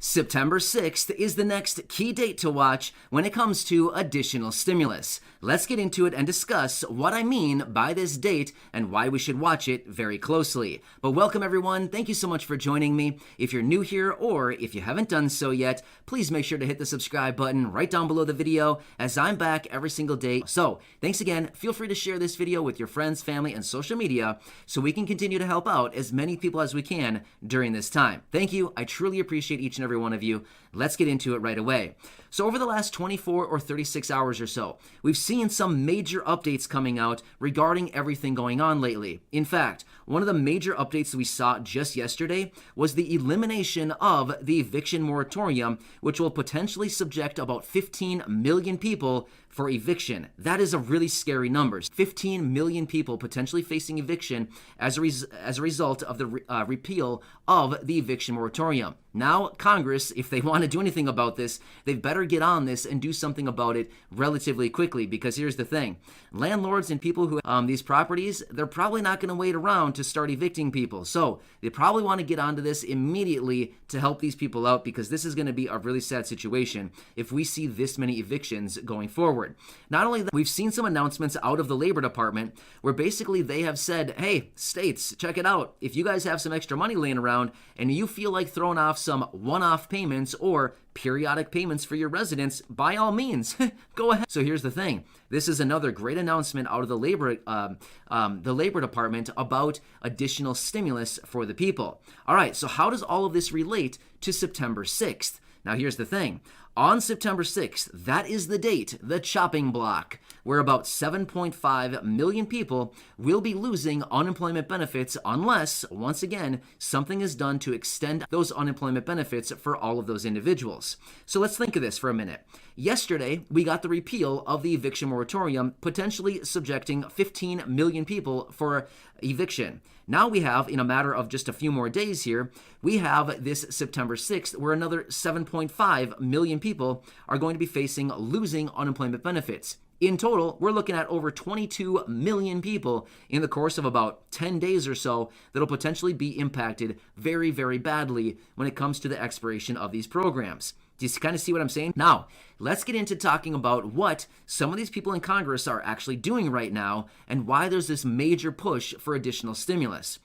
September 6th is the next key date to watch when it comes to additional stimulus. Let's get into it and discuss what I mean by this date and why we should watch it very closely. But welcome everyone, thank you so much for joining me. If you're new here or if you haven't done so yet, please make sure to hit the subscribe button right down below the video as I'm back every single day. So thanks again, feel free to share this video with your friends, family, and social media so we can continue to help out as many people as we can during this time. Thank you, I truly appreciate each and every one of you. Let's get into it right away. So over the last 24 or 36 hours or so, we've seen some major updates coming out regarding everything going on lately. In fact, one of the major updates that we saw just yesterday was the elimination of the eviction moratorium, which will potentially subject about 15 million people for eviction. That is a really scary number. 15 million people potentially facing eviction as a result of the repeal of the eviction moratorium. Now, Congress, if they want to do anything about this, they better get on this and do something about it relatively quickly, because here's the thing. Landlords and people who own these properties, they're probably not going to wait around to start evicting people. So they probably want to get onto this immediately to help these people out, because this is going to be a really sad situation if we see this many evictions going forward. Not only that, we've seen some announcements out of the Labor Department where basically they have said, hey, states, check it out. If you guys have some extra money laying around and you feel like throwing off some one-off payments or periodic payments for your residents, by all means, go ahead. So here's the thing. This is another great announcement out of the Labor Department about additional stimulus for the people. All right, so how does all of this relate to September 6th? Now here's the thing. On September 6th, that is the date, the chopping block, where about 7.5 million people will be losing unemployment benefits unless, once again, something is done to extend those unemployment benefits for all of those individuals. So let's think of this for a minute. Yesterday, we got the repeal of the eviction moratorium, potentially subjecting 15 million people for eviction. Now we have, in a matter of just a few more days here, we have this September 6th where another 7.5 million people are going to be facing losing unemployment benefits. In total, we're looking at over 22 million people in the course of about 10 days or so that'll potentially be impacted very, very badly when it comes to the expiration of these programs. Do you kind of see what I'm saying? Now, let's get into talking about what some of these people in Congress are actually doing right now and why there's this major push for additional stimulus.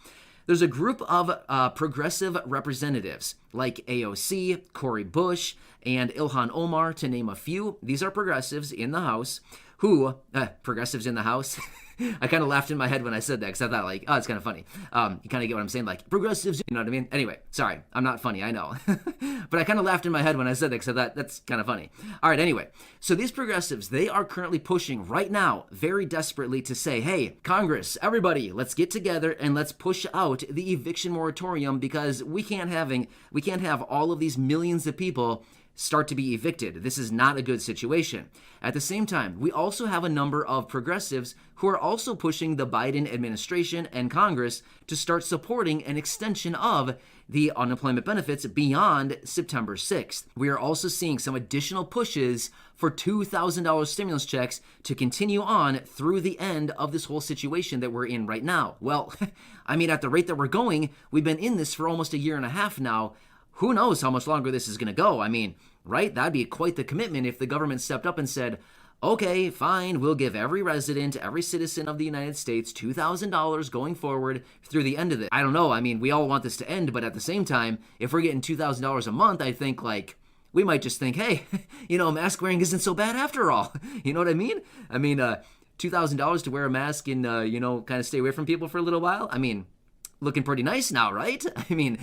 There's a group of progressive representatives like AOC, Cori Bush, and Ilhan Omar, to name a few. These are progressives in the House who, progressives in the House. I kind of laughed in my head when I said that because I thought like, oh, it's kind of funny. You kind of get what I'm saying, like progressives, you know what I mean? Anyway, sorry, I'm not funny, I know. But I kind of laughed in my head when I said that because I thought that's kind of funny. All right, anyway, so these progressives, they are currently pushing right now very desperately to say, hey, Congress, everybody, let's get together and let's push out the eviction moratorium because we can't have all of these millions of people start to be evicted. This is not a good situation. At the same time, we also have a number of progressives who are also pushing the Biden administration and Congress to start supporting an extension of the unemployment benefits beyond September 6th. We are also seeing some additional pushes for $2,000 stimulus checks to continue on through the end of this whole situation that we're in right now. Well, I mean, at the rate that we're going, we've been in this for almost a year and a half now. Who knows how much longer this is going to go? I mean, right? That'd be quite the commitment if the government stepped up and said, okay, fine, we'll give every resident, every citizen of the United States $2,000 going forward through the end of it. I don't know. I mean, we all want this to end, but at the same time, if we're getting $2,000 a month, I think like, we might just think, hey, mask wearing isn't so bad after all. You know what I mean? I mean, $2,000 to wear a mask and, kind of stay away from people for a little while. I mean, looking pretty nice now, right? I mean,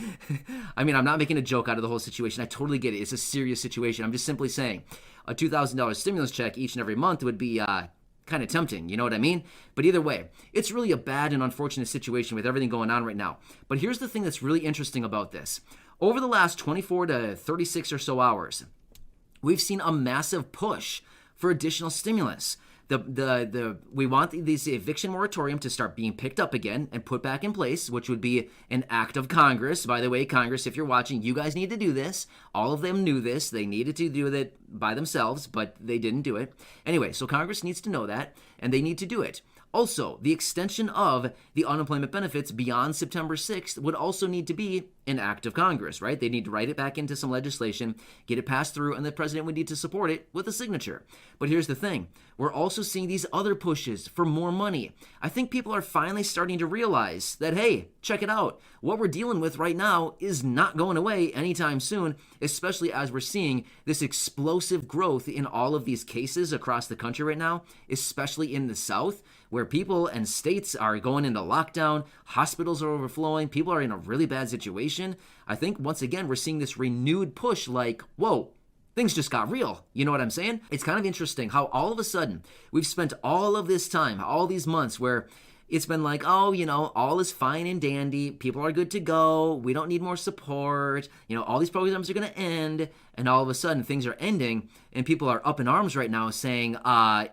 I'm not making a joke out of the whole situation. I totally get it. It's a serious situation. I'm just simply saying a $2,000 stimulus check each and every month would be kind of tempting. You know what I mean? But either way, it's really a bad and unfortunate situation with everything going on right now. But here's the thing that's really interesting about this. Over the last 24 to 36 or so hours, we've seen a massive push for additional stimulus. We want this eviction moratorium to start being picked up again and put back in place, which would be an act of Congress. By the way, Congress, if you're watching, you guys need to do this. All of them knew this. They needed to do it by themselves, but they didn't do it. Anyway, so Congress needs to know that, and they need to do it. Also, the extension of the unemployment benefits beyond September 6th would also need to be an act of Congress, right? They need to write it back into some legislation, get it passed through, and the president would need to support it with a signature. But here's the thing. We're also seeing these other pushes for more money. I think people are finally starting to realize that, hey, check it out. What we're dealing with right now is not going away anytime soon, especially as we're seeing this explosive growth in all of these cases across the country right now, especially in the South, where people and states are going into lockdown, hospitals are overflowing, people are in a really bad situation. I think once again, we're seeing this renewed push like, whoa, things just got real. You know what I'm saying? It's kind of interesting how all of a sudden we've spent all of this time, all these months where it's been like, oh, all is fine and dandy. People are good to go. We don't need more support. All these programs are going to end. And all of a sudden things are ending and people are up in arms right now saying,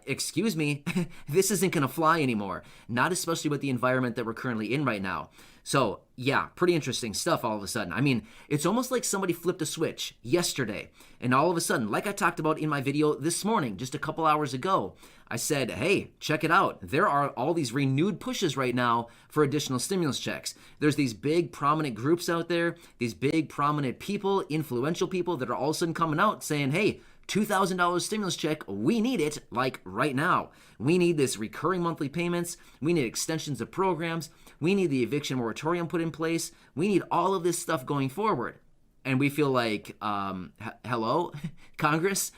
excuse me, this isn't going to fly anymore. Not especially with the environment that we're currently in right now. So yeah, pretty interesting stuff all of a sudden. I mean, it's almost like somebody flipped a switch yesterday. And all of a sudden, like I talked about in my video this morning, just a couple hours ago, I said, hey, check it out. There are all these renewed pushes right now for additional stimulus checks. There's these big prominent groups out there, these big prominent people, influential people that are all of a sudden coming out saying, hey, $2,000 stimulus check, we need it like right now. We need this recurring monthly payments. We need extensions of programs. We need the eviction moratorium put in place. We need all of this stuff going forward. And we feel like, hello, Congress?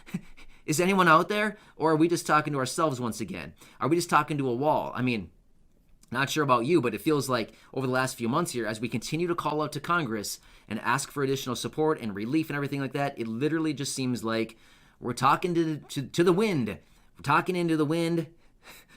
Is anyone out there? Or are we just talking to ourselves once again? Are we just talking to a wall? I mean, not sure about you, but it feels like over the last few months here, as we continue to call out to Congress and ask for additional support and relief and everything like that, it literally just seems like we're talking to the wind. We're talking into the wind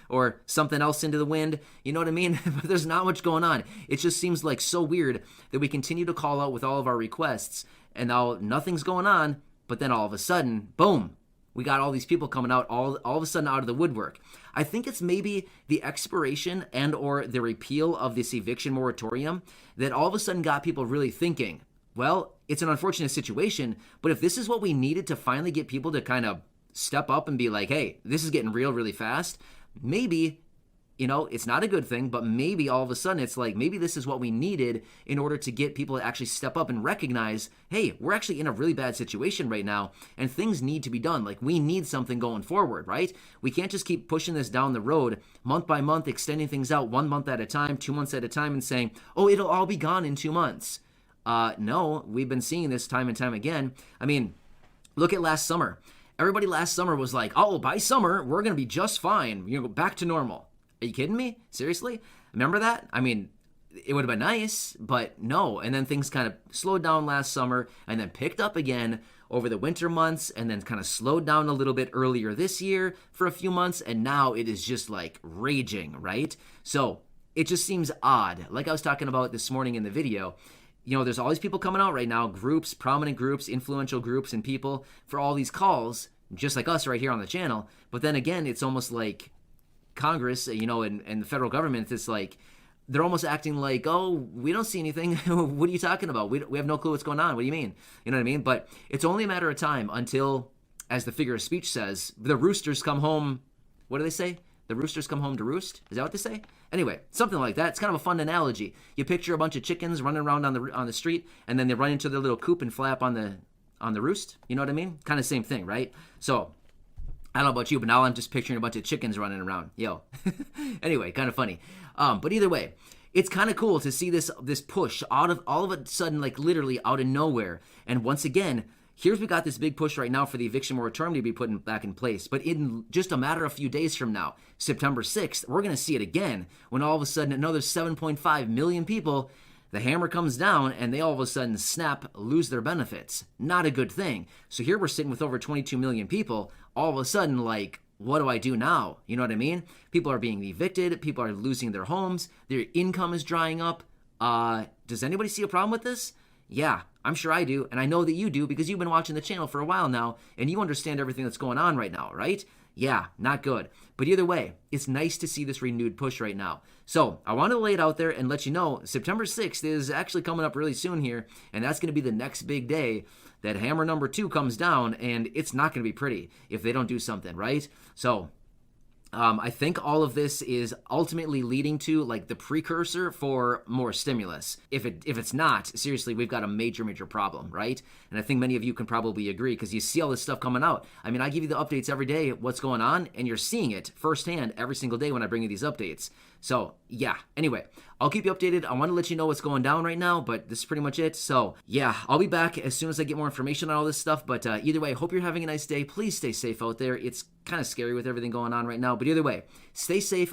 or something else into the wind. You know what I mean? But there's not much going on. It just seems like so weird that we continue to call out with all of our requests and now nothing's going on, but then all of a sudden, boom, we got all these people coming out all of a sudden out of the woodwork. I think it's maybe the expiration and or the repeal of this eviction moratorium that all of a sudden got people really thinking, well, it's an unfortunate situation, but if this is what we needed to finally get people to kind of step up and be like, hey, this is getting real really fast, maybe, it's not a good thing, but maybe all of a sudden it's like, maybe this is what we needed in order to get people to actually step up and recognize, hey, we're actually in a really bad situation right now and things need to be done. Like we need something going forward, right? We can't just keep pushing this down the road month by month, extending things out 1 month at a time, 2 months at a time and saying, oh, it'll all be gone in 2 months. No, we've been seeing this time and time again. I mean, look at last summer. Everybody last summer was like, oh, by summer, we're going to be just fine. Back to normal. Are you kidding me? Seriously? Remember that? I mean, it would have been nice, but no. And then things kind of slowed down last summer and then picked up again over the winter months and then kind of slowed down a little bit earlier this year for a few months. And now it is just like raging, right? So it just seems odd. Like I was talking about this morning in the video, there's all these people coming out right now, groups, prominent groups, influential groups and people for all these calls, just like us right here on the channel. But then again, it's almost like Congress, and the federal government, it's like they're almost acting like, oh, we don't see anything. What are you talking about? We have no clue what's going on. What do you mean? You know what I mean? But it's only a matter of time until, as the figure of speech says, the roosters come home. What do they say? The roosters come home to roost? Is that what they say? Anyway, something like that. It's kind of a fun analogy. You picture a bunch of chickens running around on the street, and then they run into their little coop and flap on the roost. You know what I mean? Kind of same thing, right? So I don't know about you, but now I'm just picturing a bunch of chickens running around. Yo. Anyway, kind of funny. But either way, it's kind of cool to see this push all of a sudden, like literally out of nowhere. And once again, we got this big push right now for the eviction moratorium to be put back in place. But in just a matter of a few days from now, September 6th, we're going to see it again when all of a sudden another 7.5 million people, the hammer comes down and they all of a sudden lose their benefits. Not a good thing. So here we're sitting with over 22 million people, all of a sudden like, what do I do now? You know what I mean? People are being evicted. People are losing their homes. Their income is drying up. Does anybody see a problem with this? Yeah, I'm sure I do, and I know that you do because you've been watching the channel for a while now, and you understand everything that's going on right now, right? Yeah, not good. But either way, it's nice to see this renewed push right now. So I want to lay it out there and let you know September 6th is actually coming up really soon here, and that's going to be the next big day that hammer number 2 comes down, and it's not going to be pretty if they don't do something, right? So I think all of this is ultimately leading to like the precursor for more stimulus. If it's not, seriously, we've got a major problem, right? And I think many of you can probably agree because you see all this stuff coming out. I mean, I give you the updates every day, what's going on, and you're seeing it firsthand every single day when I bring you these updates. So yeah, anyway, I'll keep you updated. I want to let you know what's going down right now, but this is pretty much it. So yeah, I'll be back as soon as I get more information on all this stuff. But either way, hope you're having a nice day. Please stay safe out there. It's kind of scary with everything going on right now. But either way, stay safe.